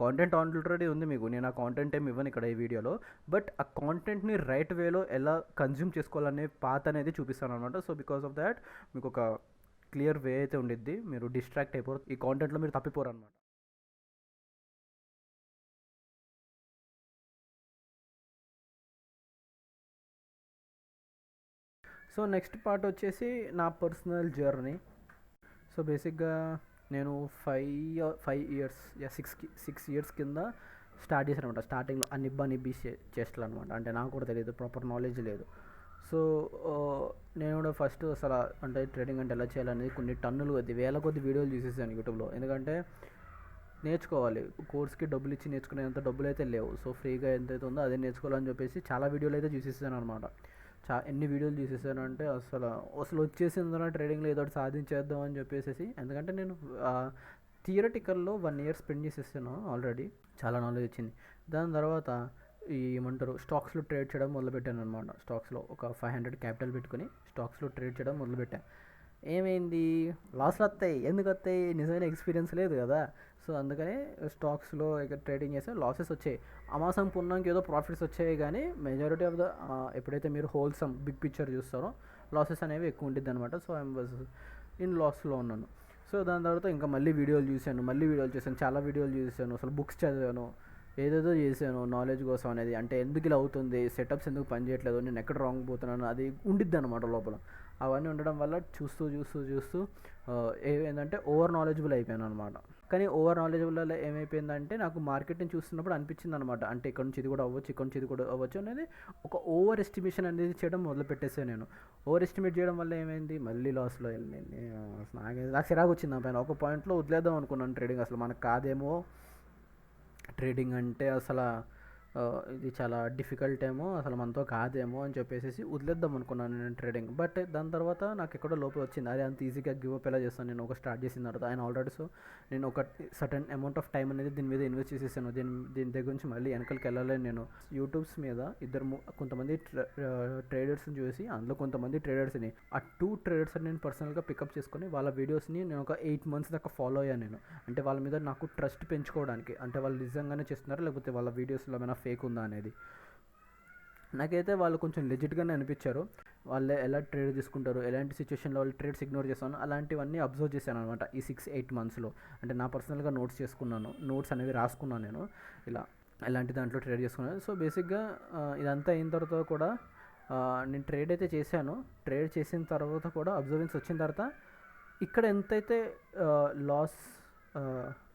Content already ఉంది మీకు. నేను ఆ కాంటెంట్ ఏమి ఇవ్వను ఇక్కడ ఈ వీడియోలో. బట్ ఆ కాంటెంట్ని రైట్ వేలో ఎలా కన్జ్యూమ్ చేసుకోవాలనే పాత్ అనేది చూపిస్తాను అనమాట. సో బికాస్ ఆఫ్ దాట్ మీకు ఒక క్లియర్ వే అయితే ఉండిద్ది. మీరు డిస్ట్రాక్ట్ అయిపోరు, ఈ కాంటెంట్లో మీరు తప్పిపోరు అనమాట. సో నెక్స్ట్ పార్ట్ వచ్చేసి నా పర్సనల్ జర్నీ. సో బేసిక్గా నేను 5 ఇయర్స్ 6 ఇయర్స్ కింద స్టార్ట్ చేశాను అనమాట. స్టార్టింగ్లో నిబ్బి చేష్టలు అనమాట. అంటే నాకు కూడా తెలియదు, ప్రాపర్ నాలెడ్జ్ లేదు. సో నేను కూడా ఫస్ట్ అసలు అంటే ట్రేడింగ్ అంటే ఎలా చేయాలనేది కొన్ని టన్నులు కొద్ది వేల కొద్ది వీడియోలు చూసేసాను యూట్యూబ్లో. ఎందుకంటే నేర్చుకోవాలి, కోర్స్కి డబ్బులు ఇచ్చి నేర్చుకునేంత డబ్బులు అయితే లేవు. సో ఫ్రీగా ఎంతైతే ఉందో అదే నేర్చుకోవాలని చెప్పేసి చాలా వీడియోలు అయితే చూసేసాను అనమాట. ఎన్ని వీడియోలు చూసేసాను అంటే అసలు వచ్చేసిందో ట్రేడింగ్లో ఏదో ఒకటి సాధించేద్దాం అని చెప్పేసి. ఎందుకంటే నేను థియరటికల్లో 1 ఇయర్ స్పెండ్ చేసేసాను ఆల్రెడీ, చాలా నాలెడ్జ్ వచ్చింది. దాని తర్వాత ఏమంటారు, స్టాక్స్లో ట్రేడ్ చేయడం మొదలుపెట్టాను అనమాట. స్టాక్స్లో ఒక 500 క్యాపిటల్ పెట్టుకుని స్టాక్స్లో ట్రేడ్ చేయడం మొదలుపెట్టాను. ఏమైంది, లాస్లు వస్తాయి. ఎందుకు వస్తాయి, నిజమైన ఎక్స్పీరియన్స్ లేదు కదా. సో అందుకని స్టాక్స్లో ఇక ట్రేడింగ్ చేస్తే లాసెస్ వచ్చాయి. అమాసం పున్నానికి ఏదో ప్రాఫిట్స్ వచ్చాయి, కానీ మెజారిటీ ఆఫ్ ద ఎప్పుడైతే మీరు హోల్సమ్ బిగ్ పిక్చర్ చూస్తారో లాసెస్ అనేవి ఎక్కువ ఉంటుంది అనమాట. సో ఐఎమ్ వాజ్ ఇన్ లాస్లో ఉన్నాను. సో దాని తర్వాత ఇంకా మళ్ళీ వీడియోలు చూశాను, చాలా వీడియోలు చూసాను, అసలు బుక్స్ చదివాను, ఏదేదో చేశాను నాలెడ్జ్ కోసం అనేది. అంటే ఎందుకు ఇలా అవుతుంది, సెటప్స్ ఎందుకు పనిచేయట్లేదు, నేను ఎక్కడ రాంగ్ పోతున్నాను, అది ఉండిద్ది అనమాట లోపల. అవన్నీ ఉండడం వల్ల చూస్తూ ఏంటంటే ఓవర్ నాలెడ్జబుల్ అయిపోయాను అనమాట. కానీ ఓవర్ నాలెడ్జబుల్ వల్ల ఏమైపోయిందంటే నాకు మార్కెట్ని చూస్తున్నప్పుడు అనిపించింది అనమాట, అంటే ఇక్కడ నుంచి ఇది కూడా అవ్వచ్చు అనేది ఒక ఓవర్ ఎస్టిమేషన్ అనేది చేయడం మొదలుపెట్టేసాను నేను. ఓవర్ ఎస్టిమేట్ చేయడం వల్ల ఏమైంది, మళ్ళీ లాస్లో వెళ్ళింది. నాకు చిరాకు వచ్చింది నా పైన. ఒక పాయింట్లో వదిలేద్దాం అనుకున్నాను ట్రేడింగ్, అసలు మనకు కాదేమో ట్రేడింగ్ అంటే, అసలు ఇది చాలా డిఫికల్ట్ ఏమో, అసలు మనతో కాదేమో అని చెప్పేసి వదిలేద్దాం అనుకున్నాను నేను ట్రేడింగ్. బట్ దాని తర్వాత నాకు ఎక్కడో లోపల వచ్చింది, అదే అంత ఈజీగా గివ్ అప్ ఎలా చేస్తాను నేను ఒక స్టార్ట్ చేసిన తర్వాత. ఆయన ఆల్రెడీ సో నేను ఒక సర్టన్ అమౌంట్ ఆఫ్ టైం అనేది దీని మీద ఇన్వెస్ట్ చేసేసాను. దీని దగ్గర నుంచి మళ్ళీ వెనకలికి వెళ్ళలేను నేను. యూట్యూబ్స్ మీద కొంతమంది ట్రేడర్స్ని చూసి, అందులో కొంతమంది ట్రేడర్స్ని, ఆ 2 ట్రేడర్స్ని నేను పర్సనల్గా పికప్ చేసుకొని వాళ్ళ వీడియోస్ని నేను ఒక 8 months దాకా ఫాలో అయ్యాను నేను. అంటే వాళ్ళ మీద నాకు ట్రస్ట్ పెంచుకోవడానికి, అంటే వాళ్ళు నిజంగానే చేస్తున్నారా లేకపోతే వాళ్ళ వీడియోస్లో ఏమైనా ఫేక్ ఉందా అనేది. నాకైతే వాళ్ళు కొంచెం లెజిట్గానే అనిపించారు. వాళ్ళు ఎలా ట్రేడ్ తీసుకుంటారు, ఎలాంటి సిచ్యువేషన్లో వాళ్ళు ట్రేడ్స్ ఇగ్నోర్ చేస్తాను, అలాంటివన్నీ అబ్జర్వ్ చేశాను అనమాట ఈ 6-8 monthsలో. అంటే నా పర్సనల్గా నోట్స్ చేసుకున్నాను, నోట్స్ అనేవి రాసుకున్నాను నేను, ఇలా ఎలాంటి దాంట్లో ట్రేడ్ చేసుకున్నాను. సో బేసిక్గా ఇదంతా అయిన తర్వాత కూడా నేను ట్రేడ్ అయితే చేశాను. ట్రేడ్ చేసిన తర్వాత కూడా అబ్జర్వెన్స్ వచ్చిన తర్వాత ఇక్కడ ఎంతైతే లాస్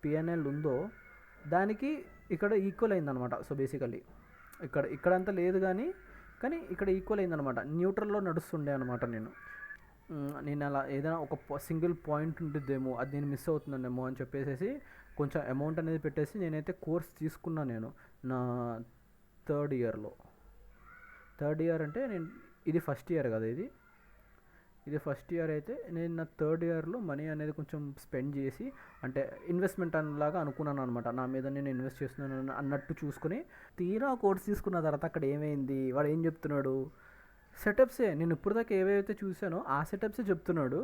పిఎన్ఎల్ ఉందో దానికి ఇక్కడ ఈక్వల్ అయిందనమాట. సో బేసికలీ ఇక్కడంతా లేదు, కానీ ఇక్కడ ఈక్వల్ అయిందనమాట. న్యూట్రల్లో నడుస్తుండే అనమాట నేను అలా ఏదైనా ఒక సింగిల్ పాయింట్ ఉంటుందేమో, అది నేను మిస్ అవుతున్నానేమో అని చెప్పేసి కొంచెం అమౌంట్ అనేది పెట్టేసి నేనైతే కోర్స్ తీసుకున్నాను నేను నా థర్డ్ ఇయర్ అంటే ఇది ఫస్ట్ ఇయర్ కదా, ఇది ఫస్ట్ ఇయర్ అయితే నేను నా థర్డ్ ఇయర్లో మనీ అనేది కొంచెం స్పెండ్ చేసి, అంటే ఇన్వెస్ట్మెంట్ అనేలాగా అనుకున్నాను అనమాట. నా మీద నేను ఇన్వెస్ట్ చేస్తున్నాను అన్నట్టు చూసుకుని తీరా కోర్స్ తీసుకున్న తర్వాత అక్కడ ఏమైంది, వాడు ఏం చెప్తున్నాడు, సెటప్సే నేను ఇప్పుడు దాకా ఏవైతే చూసానో ఆ సెటప్సే చెప్తున్నాడు.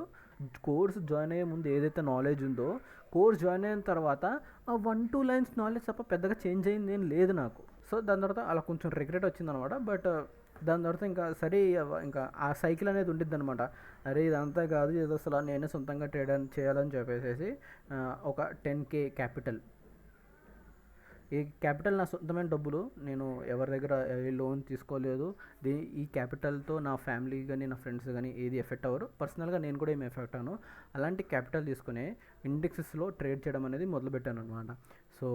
కోర్స్ జాయిన్ అయ్యే ముందు ఏదైతే నాలెడ్జ్ ఉందో, కోర్స్ జాయిన్ అయిన తర్వాత ఆ 1-2 lines నాలెడ్జ్ తప్ప పెద్దగా చేంజ్ అయింది ఏం లేదు నాకు. సో దాని తర్వాత అలా కొంచెం రిగ్రెట్ వచ్చిందనమాట. బట్ దాని తర్వాత ఇంకా ఆ సైకిల్ అనేది ఉండిద్ది అనమాట. అరే ఇదంతా కాదు, ఏదో అసలు నేనే సొంతంగా ట్రేడ్ చేయాలని చెప్పేసి ఒక 10K క్యాపిటల్, ఈ క్యాపిటల్ నా సొంతమైన డబ్బులు, నేను ఎవరి దగ్గర లోన్ తీసుకోలేదు. ఈ క్యాపిటల్తో నా ఫ్యామిలీ కానీ నా ఫ్రెండ్స్ కానీ ఏది ఎఫెక్ట్ అవ్వరు, పర్సనల్గా నేను కూడా ఏమి ఎఫెక్ట్ అవ్వను. అలాంటి క్యాపిటల్ తీసుకునే ఇండెక్సెస్లో ట్రేడ్ చేయడం అనేది మొదలుపెట్టాను అనమాట. సో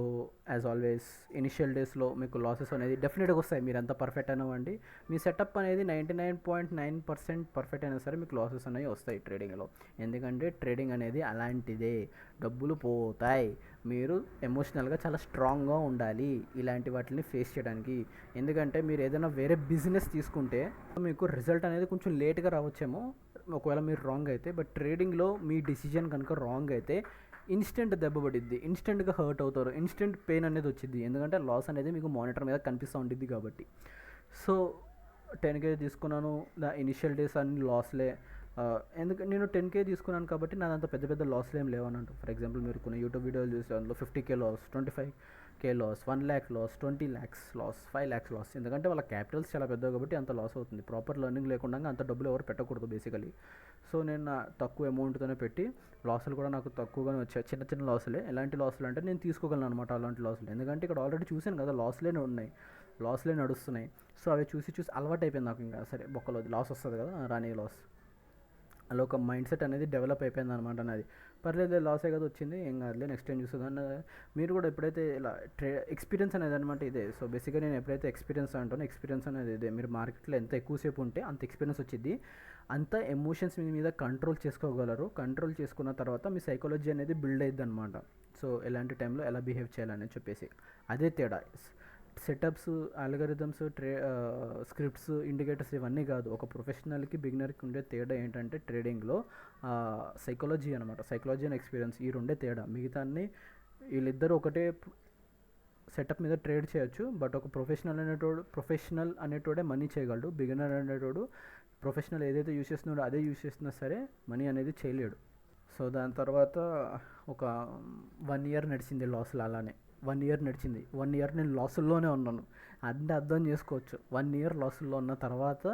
యాజ్ ఆల్వేస్ ఇనిషియల్ డేస్లో మీకు లాసెస్ అనేది డెఫినెట్గా వస్తాయి. మీరు ఎంత పర్ఫెక్ట్ అయినావండి, మీ సెటప్ అనేది 99.9% పర్ఫెక్ట్ అయినా సరే మీకు లాసెస్ అనేవి వస్తాయి ట్రేడింగ్లో. ఎందుకంటే ట్రేడింగ్ అనేది అలాంటిదే, డబ్బులు పోతాయి. మీరు ఎమోషనల్గా చాలా స్ట్రాంగ్గా ఉండాలి ఇలాంటి వాటిని ఫేస్ చేయడానికి. ఎందుకంటే మీరు ఏదైనా వేరే బిజినెస్ తీసుకుంటే మీకు రిజల్ట్ అనేది కొంచెం లేట్గా రావచ్చేమో ఒకవేళ మీరు రాంగ్ అయితే. బట్ ట్రేడింగ్లో మీ డిసిజన్ కనుక రాంగ్ అయితే ఇన్స్టెంట్ దెబ్బ పడిద్ది, ఇన్స్టెంట్గా హర్ట్ అవుతారు, ఇన్స్టెంట్ పెయిన్ అనేది వచ్చింది. ఎందుకంటే లాస్ అనేది మీకు మానిటర్ మీద కనిపిస్తూ ఉంటుంది కాబట్టి. సో 10K తీసుకున్నాను, నా ఇనిషియల్ డేస్ అన్ని లాస్లే. ఎందుకంటే నేను 10K తీసుకున్నాను కాబట్టి నాదంత పెద్ద లాస్లు ఏం లేవన్నట్టు. ఫర్ ఎగ్జాంపుల్ మీరు కొన్ని యూట్యూబ్ వీడియోలు చూసి అందులో 50K loss, K loss, 1 lakh loss, 20 lakhs loss, 5 lakhs loss. ఎందుకంటే వాళ్ళ క్యాపిటల్స్ చాలా పెద్దవి కాబట్టి అంత లాస్ అవుతుంది. ప్రాపర్ లర్నింగ్ లేకుండా అంత డబ్బులు ఎవరు పెట్టకూడదు బేసికలీ. సో నేను నా తక్కువ అమౌంట్తోనే పెట్టి లాసులు కూడా నాకు తక్కువగానే వచ్చాయి. చిన్న చిన్న లాసులే. ఎలాంటి లాసులు అంటే నేను తీసుకోగలను అనమాట అలాంటి లాసులు. ఎందుకంటే ఇక్కడ ఆల్రెడీ చూశాను కదా, లాస్లే ఉన్నాయి, లాస్లే నడుస్తున్నాయి. సో అవి చూసి చూసి అలవాటు అయిపోయింది నాకు. ఇంకా సరే బొక్కలో లాస్ వస్తుంది కదా, రాని లాస్, అలా ఒక మైండ్ సెట్ అనేది డెవలప్ అయిపోయింది అనమాట నాది. పర్లేదు లాసే కదా వచ్చింది, ఏం కాదులే, నెక్స్ట్ టైం చూస్తుందని. మీరు కూడా ఎప్పుడైతే ఇలా ఎక్స్పీరియన్స్ అనేది అనమాట ఇదే. సో బేసిక్గా నేను ఎప్పుడైతే ఎక్స్పీరియన్స్ అంటానో, ఎక్స్పీరియన్స్ అనేది ఇదే. మీరు మార్కెట్లో ఎంత ఎక్కువసేపు ఉంటే అంత ఎక్స్పీరియన్స్ వచ్చింది, అంత ఎమోషన్స్ మీ మీద కంట్రోల్ చేసుకోగలరు. కంట్రోల్ చేసుకున్న తర్వాత మీ సైకాలజీ అనేది బిల్డ్ అయ్యిద్ది అనమాట. సో ఎలాంటి టైంలో ఎలా బిహేవ్ చేయాలని చెప్పేసి అదే తేడా. సెటప్స్, ఆల్గరిథమ్స్, స్క్రిప్ట్స్, ఇండికేటర్స్ ఇవన్నీ కాదు. ఒక ప్రొఫెషనల్కి బిగినర్కి ఉండే తేడా ఏంటంటే ట్రేడింగ్లో సైకాలజీ అనమాట. సైకాలజీ అండ్ ఎక్స్పీరియన్స్, ఈ రెండే తేడా. మిగతా అన్ని వీళ్ళిద్దరూ ఒకటే సెటప్ మీద ట్రేడ్ చేయొచ్చు. బట్ ఒక ప్రొఫెషనల్ అనేటోడే మనీ చేయగలడు. బిగినర్ అనేటోడు ప్రొఫెషనల్ ఏదైతే యూస్ చేస్తున్నాడో అదే యూస్ చేస్తున్నా సరే మనీ అనేది చేయలేడు. సో దాని తర్వాత ఒక 1 year నడిచింది లాసులు. అలానే 1 year నడిచింది. 1 year నేను లాసుల్లోనే ఉన్నాను. అంటే అర్థం చేసుకోవచ్చు. 1 year లాసుల్లో ఉన్న తర్వాత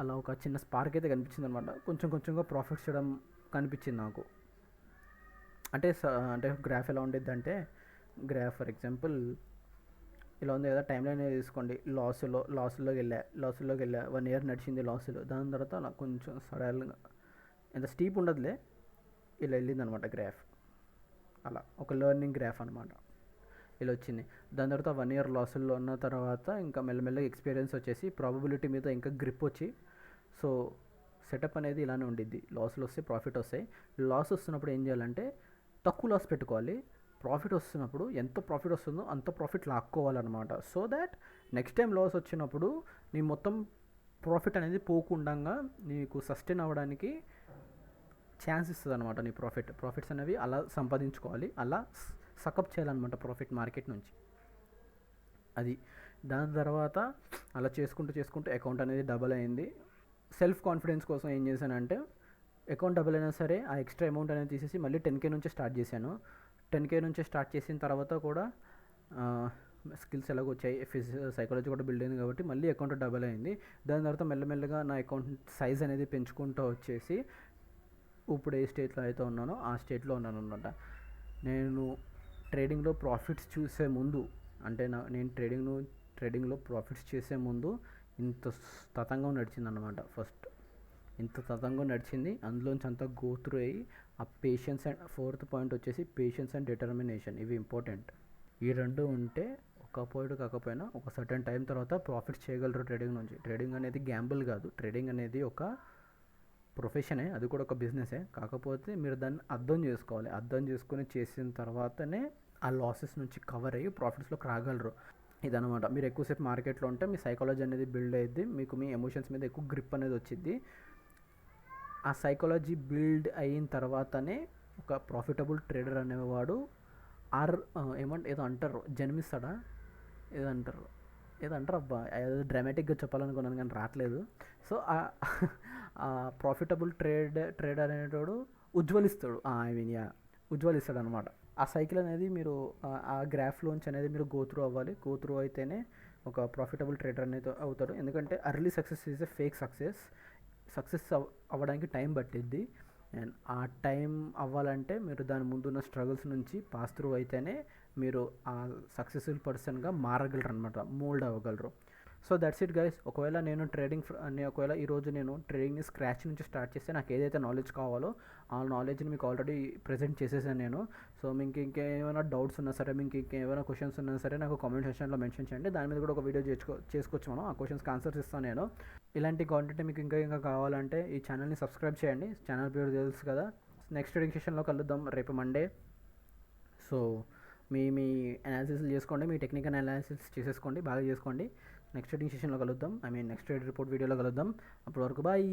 అలా ఒక చిన్న స్పార్క్ అయితే కనిపించింది అనమాట. కొంచెం కొంచెంగా ప్రాఫిట్స్ చేయడం కనిపించింది నాకు. అంటే గ్రాఫ్ ఎలా ఉండేది అంటే, గ్రాఫ్ ఫర్ ఎగ్జాంపుల్ ఇలా ఉంది కదా, టైం లైన్ తీసుకోండి. లాసుల్లోకి వెళ్ళా 1 year నడిచింది లాసులు. దాని తర్వాత అలా కొంచెం సడన్గా, ఎంత స్టీప్ ఉండదులే, ఇలా వెళ్ళింది అనమాట గ్రాఫ్. అలా ఒక లెర్నింగ్ గ్రాఫ్ అనమాట, ఇలా వచ్చింది. దాని తర్వాత 1 year లాసుల్లో ఉన్న తర్వాత ఇంకా మెల్లమెల్లగా ఎక్స్పీరియన్స్ వచ్చేసి ప్రాబబిలిటీ మీద ఇంకా గ్రిప్ వచ్చి, సో సెటప్ అనేది ఇలానే ఉండిద్ది. లాసులు వస్తే ప్రాఫిట్ వస్తాయి. లాస్ వస్తున్నప్పుడు ఏం చేయాలంటే తక్కువ లాస్ పెట్టుకోవాలి. ప్రాఫిట్ వస్తున్నప్పుడు ఎంత ప్రాఫిట్ వస్తుందో అంత ప్రాఫిట్ లాక్కోవాలన్నమాట. So that next time loss వచ్చినప్పుడు నీ మొత్తం ప్రాఫిట్ అనేది పోకుండా నీకు సస్టైన్ అవ్వడానికి ఛాన్స్ ఇస్తుంది అనమాట. నీ ప్రాఫిట్స్ అనేవి అలా సంపాదించుకోవాలి, అలా సకప్ చేయాలన్నమాట ప్రాఫిట్ మార్కెట్ నుంచి. అది దాని తర్వాత అలా చేసుకుంటూ అకౌంట్ అనేది డబల్ అయింది. సెల్ఫ్ కాన్ఫిడెన్స్ కోసం ఏం చేశానంటే, అకౌంట్ డబల్ అయినా సరే ఆ ఎక్స్ట్రా అమౌంట్ అనేది తీసేసి మళ్ళీ 10K నుంచి స్టార్ట్ చేశాను. 10K నుంచి స్టార్ట్ చేసిన తర్వాత కూడా స్కిల్స్ ఎలాగో వచ్చాయి, సైకాలజీ కూడా బిల్డ్ అయింది కాబట్టి మళ్ళీ అకౌంట్ డబల్ అయింది. దాని తర్వాత మెల్లమెల్లగా నా అకౌంట్ సైజ్ అనేది పెంచుకుంటూ వచ్చేసి ఇప్పుడు ఏ స్టేట్లో అయితే ఉన్నానో ఆ స్టేట్లో ఉన్నాను అనమాట. నేను ట్రేడింగ్లో ప్రాఫిట్స్ చూసే ముందు, అంటే నేను ట్రేడింగ్లో ప్రాఫిట్స్ చేసే ముందు ఇంత తతంగం నడిచిందన్నమాట. ఫస్ట్ ఇంత తతంగం నడిచింది, అందులోంచి అంతా గో త్రూ అయ్యి ఆ పేషెన్స్ అండ్ 4th పాయింట్ వచ్చేసి పేషెన్స్ అండ్ డిటర్మినేషన్. ఇవి ఇంపార్టెంట్. ఈ రెండు ఉంటే ఒక పాయింట్ కాకపోయినా ఒక సర్టెన్ టైం తర్వాత ప్రాఫిట్స్ చేయగలరు ట్రేడింగ్ నుంచి. ట్రేడింగ్ అనేది గ్యాంబుల్ కాదు, ట్రేడింగ్ అనేది ఒక ప్రొఫెషనే, అది కూడా ఒక బిజినెసే. కాకపోతే మీరు దాన్ని అర్థం చేసుకోవాలి. అర్థం చేసుకుని చేసిన తర్వాతనే ఆ లాసెస్ నుంచి కవర్ అయ్యి ప్రాఫిట్స్లోకి రాగలరు. ఇదనమాట. మీరు ఎక్కువసేపు మార్కెట్లో ఉంటే మీ సైకాలజీ అనేది బిల్డ్ అయ్యిద్ది, మీకు మీ ఎమోషన్స్ మీద ఎక్కువ గ్రిప్ అనేది వచ్చింది. ఆ సైకాలజీ బిల్డ్ అయిన తర్వాతనే ఒక ప్రాఫిటబుల్ ట్రేడర్ అనేవాడు ఏదో అంటారు, జన్మిస్తాడా, ఏదో అంటారు అబ్బా, ఏదో డ్రామాటిక్గా చెప్పాలనుకున్నాను కానీ రావట్లేదు. సో ఆ ప్రాఫిటబుల్ ట్రేడర్ అనేవాడు ఉజ్వలిస్తాడు. ఉజ్వలిస్తాడు అనమాట. ఆ సైకిల్ అనేది మీరు ఆ గ్రాఫ్లోంచి అనేది మీరు గోత్రూ అవ్వాలి. గోత్రూ అయితేనే ఒక ప్రాఫిటబుల్ ట్రేడర్ అనేది అవుతాడు. ఎందుకంటే early success is a fake success అవ్వడానికి టైం పట్టిద్ది. అండ్ ఆ టైం అవ్వాలంటే మీరు దాని ముందున్న స్ట్రగుల్స్ నుంచి పాస్ త్రూ అయితేనే మీరు ఆ సక్సెస్ఫుల్ పర్సన్గా మారగలరు అనమాట, mould అవ్వగలరు. So that's it guys. ఒకవేళ ఈరోజు నేను ట్రేడింగ్ని స్క్రాచ్ నుంచి స్టార్ట్ చేస్తే నాకు ఏదైతే నాలెడ్జ్ కావాలో ఆ నాలెడ్జ్ని మీకు ఆల్రెడీ ప్రజెంట్ చేసేసాను నేను. సో మీకు ఇంకేమైనా డౌట్స్ ఉన్నా సరే, మీకు ఇంకేమైనా క్వశ్చన్స్ ఉన్నా సరే నాకు కామెంట్ సెక్షన్లో మెన్షన్ చేయండి. దాని మీద కూడా ఒక వీడియో చేసుకోవచ్చు మనం. ఆ క్వశ్చన్స్కి ఆన్సర్స్ ఇస్తాను నేను. ఇలాంటి కాంటెంట్ మీకు ఇంకా కావాలంటే ఈ ఛానల్ని సబ్స్క్రైబ్ చేయండి. ఛానల్ పేరు తెలుసు కదా. నెక్స్ట్ ట్రేడింగ్ సెషన్లో కలుద్దాం రేపు మండే. సో మీ అనాలిసిస్ చేసుకోండి, మీ టెక్నికల్ అనాలిసిస్ చేసేసుకోండి, బాగా చేసుకోండి. నెక్స్ట్ ట్రేడింగ్ సెషన్లో కలుద్దాం. నెక్స్ట్ ట్రేడ్ రిపోర్ట్ వీడియోలో కలుద్దాం. అప్పటి వరకు బాయ్.